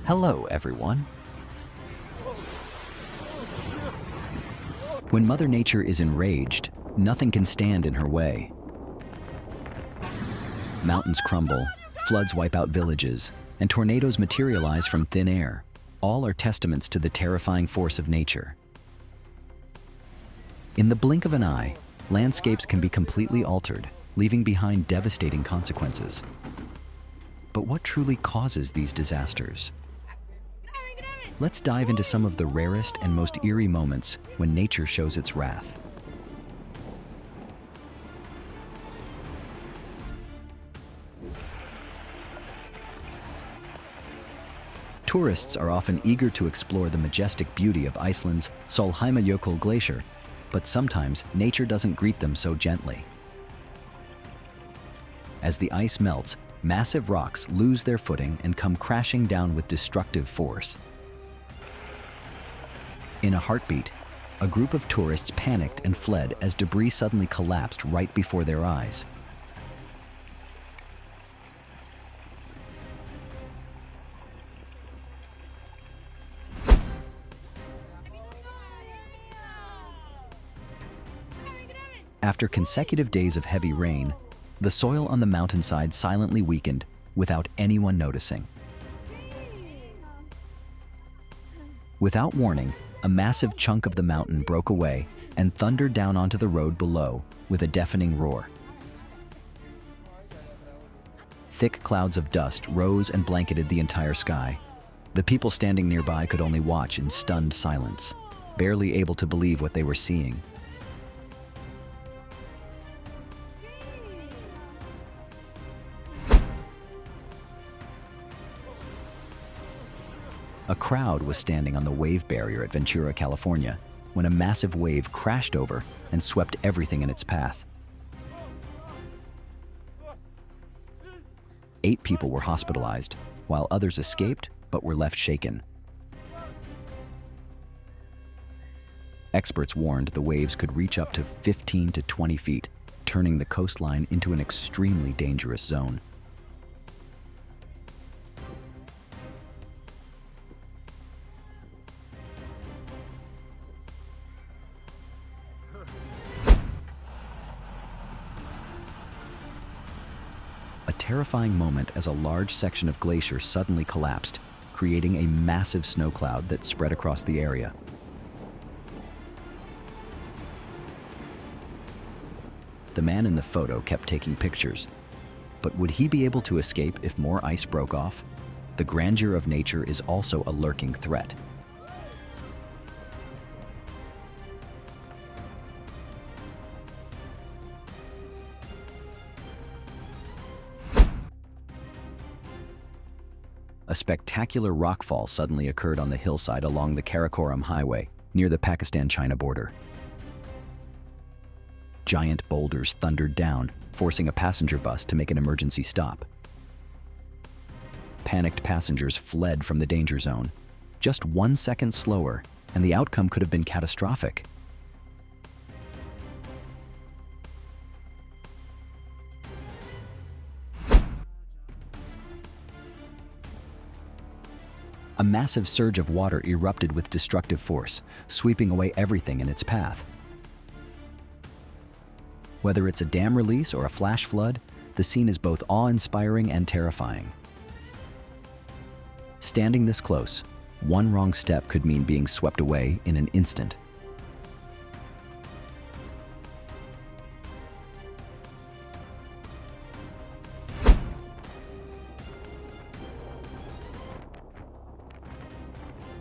Hello, everyone. When Mother Nature is enraged, nothing can stand in her way. Mountains crumble, floods wipe out villages, and tornadoes materialize from thin air. All are testaments to the terrifying force of nature. In the blink of an eye, landscapes can be completely altered, leaving behind devastating consequences. But what truly causes these disasters? Let's dive into some of the rarest and most eerie moments when nature shows its wrath. Tourists are often eager to explore the majestic beauty of Iceland's Sólheimajökull glacier, but sometimes nature doesn't greet them so gently. As the ice melts, massive rocks lose their footing and come crashing down with destructive force. In a heartbeat, a group of tourists panicked and fled as debris suddenly collapsed right before their eyes. After consecutive days of heavy rain, the soil on the mountainside silently weakened without anyone noticing. Without warning, a massive chunk of the mountain broke away and thundered down onto the road below with a deafening roar. Thick clouds of dust rose and blanketed the entire sky. The people standing nearby could only watch in stunned silence, barely able to believe what they were seeing. A crowd was standing on the wave barrier at Ventura, California, when a massive wave crashed over and swept everything in its path. 8 people were hospitalized, while others escaped but were left shaken. Experts warned the waves could reach up to 15 to 20 feet, turning the coastline into an extremely dangerous zone. A terrifying moment as a large section of glacier suddenly collapsed, creating a massive snow cloud that spread across the area. The man in the photo kept taking pictures, but would he be able to escape if more ice broke off? The grandeur of nature is also a lurking threat. A spectacular rockfall suddenly occurred on the hillside along the Karakoram Highway, near the Pakistan-China border. Giant boulders thundered down, forcing a passenger bus to make an emergency stop. Panicked passengers fled from the danger zone. Just 1 second slower, and the outcome could have been catastrophic. A massive surge of water erupted with destructive force, sweeping away everything in its path. Whether it's a dam release or a flash flood, the scene is both awe-inspiring and terrifying. Standing this close, one wrong step could mean being swept away in an instant.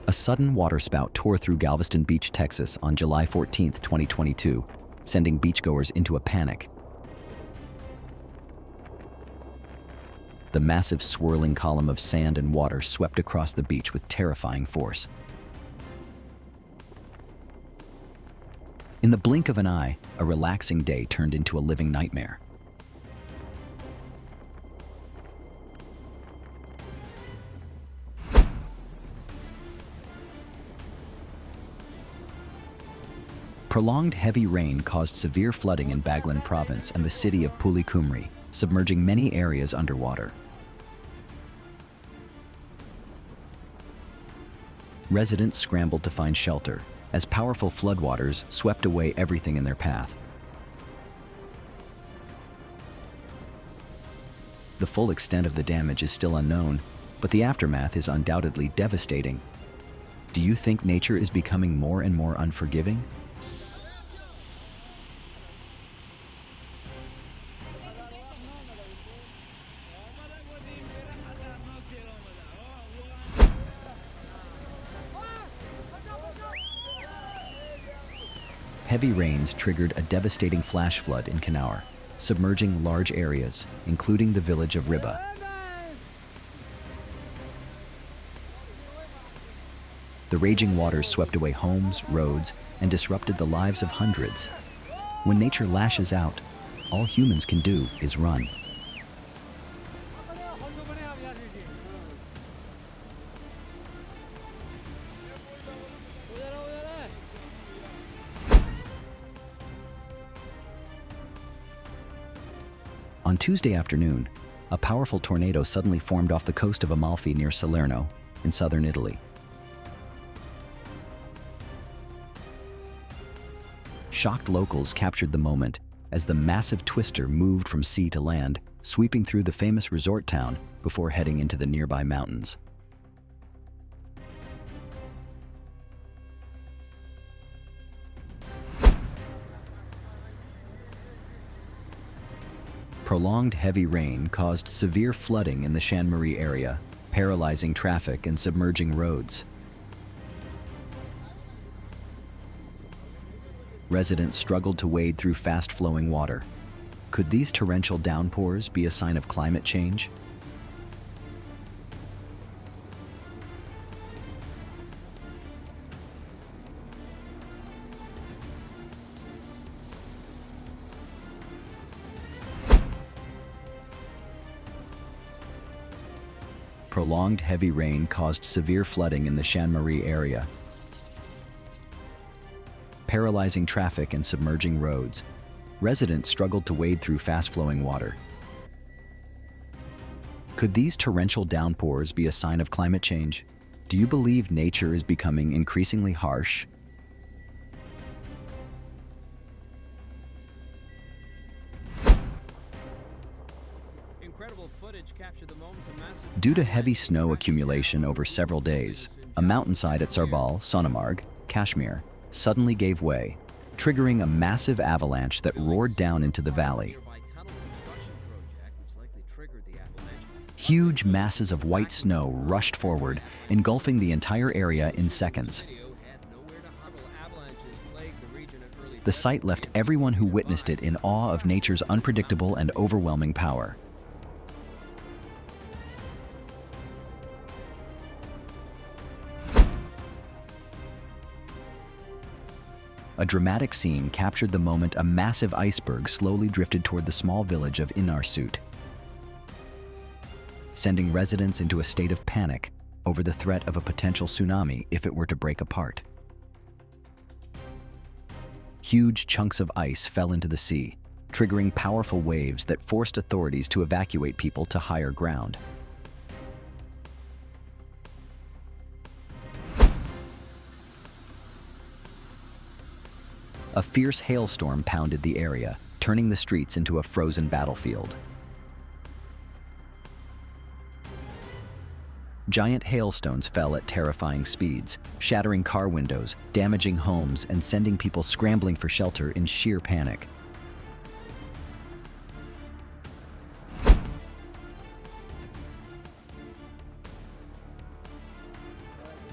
A sudden waterspout tore through Galveston Beach, Texas on July 14, 2022, sending beachgoers into a panic. The massive swirling column of sand and water swept across the beach with terrifying force. In the blink of an eye, a relaxing day turned into a living nightmare. Prolonged heavy rain caused severe flooding in Baghlan province and the city of Pulikumri, submerging many areas underwater. Residents scrambled to find shelter as powerful floodwaters swept away everything in their path. The full extent of the damage is still unknown, but the aftermath is undoubtedly devastating. Do you think nature is becoming more and more unforgiving? Heavy rains triggered a devastating flash flood in Kanawar, submerging large areas, including the village of Riba. The raging waters swept away homes, roads, and disrupted the lives of hundreds. When nature lashes out, all humans can do is run. On Tuesday afternoon, a powerful tornado suddenly formed off the coast of Amalfi near Salerno, in southern Italy. Shocked locals captured the moment as the massive twister moved from sea to land, sweeping through the famous resort town before heading into the nearby mountains. Prolonged heavy rain caused severe flooding in the Jean-Marie area, paralyzing traffic and submerging roads. Residents struggled to wade through fast-flowing water. Could these torrential downpours be a sign of climate change? Prolonged heavy rain caused severe flooding in the Jean-Marie area, paralyzing traffic and submerging roads. Residents struggled to wade through fast-flowing water. Could these torrential downpours be a sign of climate change? Do you believe nature is becoming increasingly harsh? Due to heavy snow accumulation over several days, a mountainside at Sarbal, Sonamarg, Kashmir, suddenly gave way, triggering a massive avalanche that roared down into the valley. Huge masses of white snow rushed forward, engulfing the entire area in seconds. The sight left everyone who witnessed it in awe of nature's unpredictable and overwhelming power. A dramatic scene captured the moment a massive iceberg slowly drifted toward the small village of Inarsut, sending residents into a state of panic over the threat of a potential tsunami if it were to break apart. Huge chunks of ice fell into the sea, triggering powerful waves that forced authorities to evacuate people to higher ground. A fierce hailstorm pounded the area, turning the streets into a frozen battlefield. Giant hailstones fell at terrifying speeds, shattering car windows, damaging homes, and sending people scrambling for shelter in sheer panic.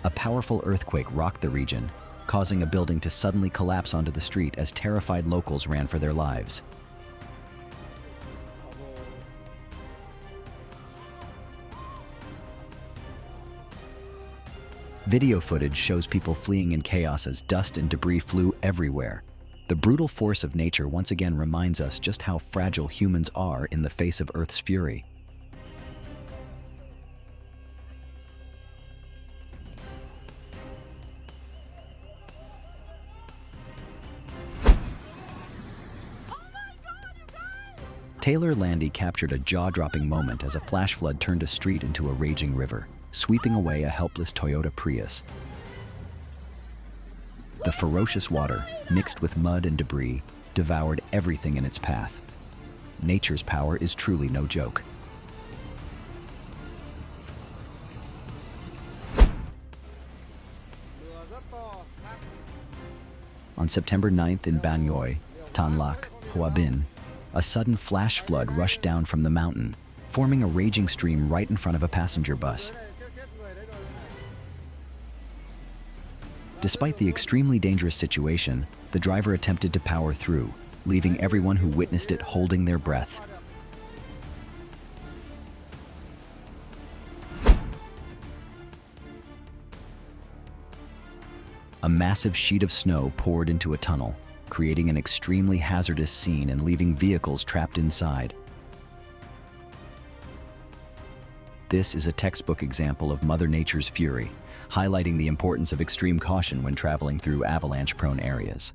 A powerful earthquake rocked the region, causing a building to suddenly collapse onto the street as terrified locals ran for their lives. Video footage shows people fleeing in chaos as dust and debris flew everywhere. The brutal force of nature once again reminds us just how fragile humans are in the face of Earth's fury. Taylor Landy captured a jaw-dropping moment as a flash flood turned a street into a raging river, sweeping away a helpless Toyota Prius. The ferocious water, mixed with mud and debris, devoured everything in its path. Nature's power is truly no joke. On September 9th in Banyoy, Tanlac, Hoa Binh, a sudden flash flood rushed down from the mountain, forming a raging stream right in front of a passenger bus. Despite the extremely dangerous situation, the driver attempted to power through, leaving everyone who witnessed it holding their breath. A massive sheet of snow poured into a tunnel, creating an extremely hazardous scene and leaving vehicles trapped inside. This is a textbook example of Mother Nature's fury, highlighting the importance of extreme caution when traveling through avalanche-prone areas.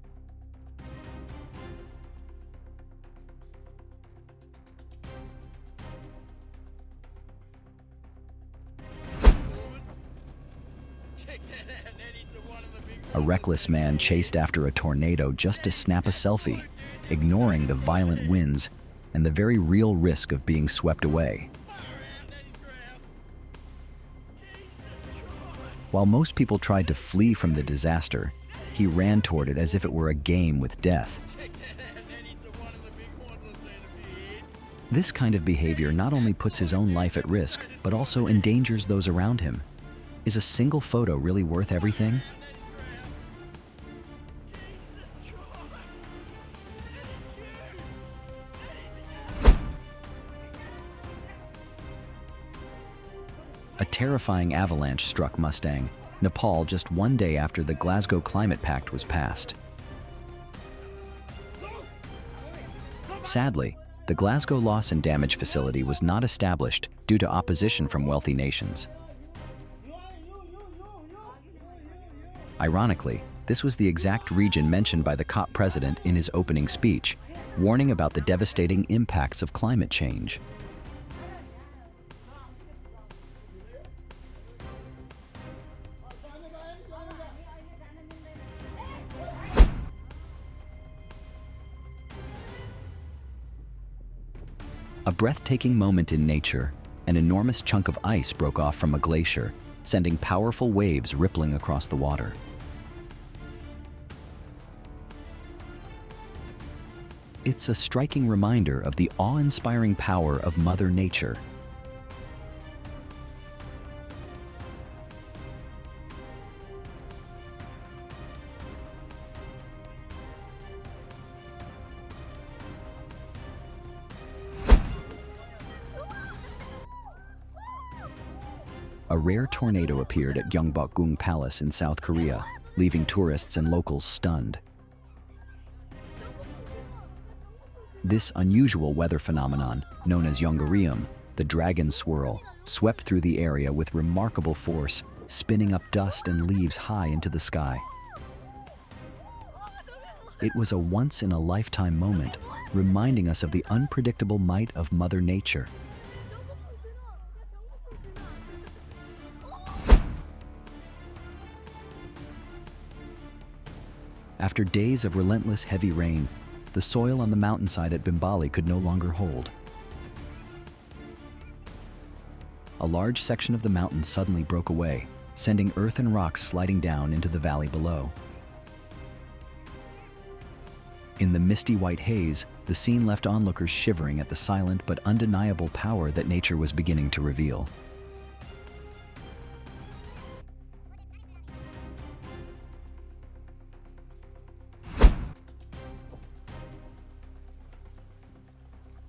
A reckless man chased after a tornado just to snap a selfie, ignoring the violent winds and the very real risk of being swept away. While most people tried to flee from the disaster, he ran toward it as if it were a game with death. This kind of behavior not only puts his own life at risk, but also endangers those around him. Is a single photo really worth everything? A terrifying avalanche struck Mustang, Nepal, just one day after the Glasgow Climate Pact was passed. Sadly, the Glasgow Loss and Damage Facility was not established due to opposition from wealthy nations. Ironically, this was the exact region mentioned by the COP president in his opening speech, warning about the devastating impacts of climate change. A breathtaking moment in nature, an enormous chunk of ice broke off from a glacier, sending powerful waves rippling across the water. It's a striking reminder of the awe-inspiring power of Mother Nature. A rare tornado appeared at Gyeongbokgung Palace in South Korea, leaving tourists and locals stunned. This unusual weather phenomenon, known as Yongarium, the dragon swirl, swept through the area with remarkable force, spinning up dust and leaves high into the sky. It was a once-in-a-lifetime moment, reminding us of the unpredictable might of Mother Nature. After days of relentless heavy rain, the soil on the mountainside at Bimbali could no longer hold. A large section of the mountain suddenly broke away, sending earth and rocks sliding down into the valley below. In the misty white haze, the scene left onlookers shivering at the silent but undeniable power that nature was beginning to reveal.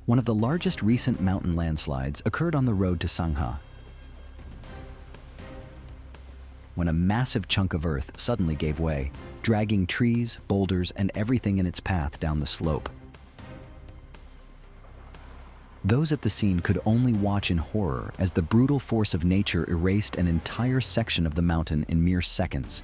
One of the largest recent mountain landslides occurred on the road to Sangha, when a massive chunk of earth suddenly gave way, dragging trees, boulders, and everything in its path down the slope. Those at the scene could only watch in horror as the brutal force of nature erased an entire section of the mountain in mere seconds.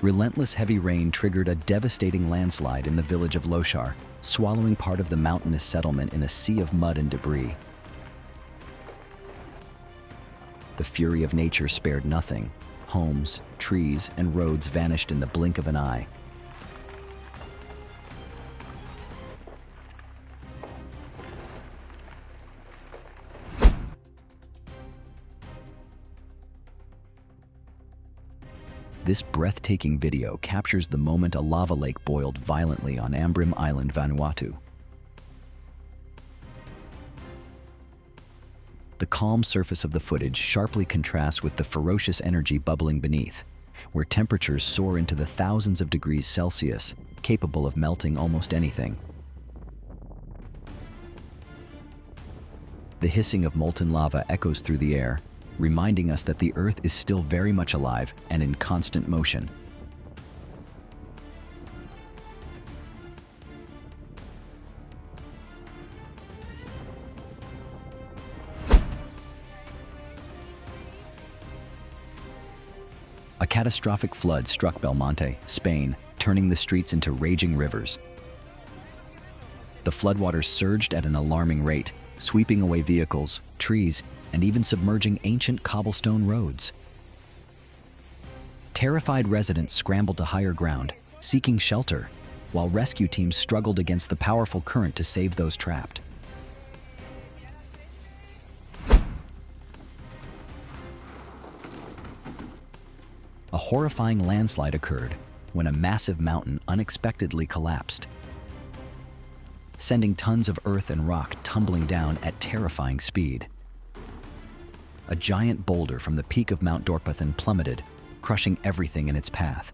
Relentless heavy rain triggered a devastating landslide in the village of Loshar, swallowing part of the mountainous settlement in a sea of mud and debris. The fury of nature spared nothing. Homes, trees, and roads vanished in the blink of an eye. This breathtaking video captures the moment a lava lake boiled violently on Ambrim Island, Vanuatu. The calm surface of the footage sharply contrasts with the ferocious energy bubbling beneath, where temperatures soar into the thousands of degrees Celsius, capable of melting almost anything. The hissing of molten lava echoes through the air, reminding us that the Earth is still very much alive and in constant motion. A catastrophic flood struck Belmonte, Spain, turning the streets into raging rivers. The floodwaters surged at an alarming rate, sweeping away vehicles, trees, and even submerging ancient cobblestone roads. Terrified residents scrambled to higher ground, seeking shelter, while rescue teams struggled against the powerful current to save those trapped. A horrifying landslide occurred when a massive mountain unexpectedly collapsed, sending tons of earth and rock tumbling down at terrifying speed. A giant boulder from the peak of Mount Dorpathan plummeted, crushing everything in its path.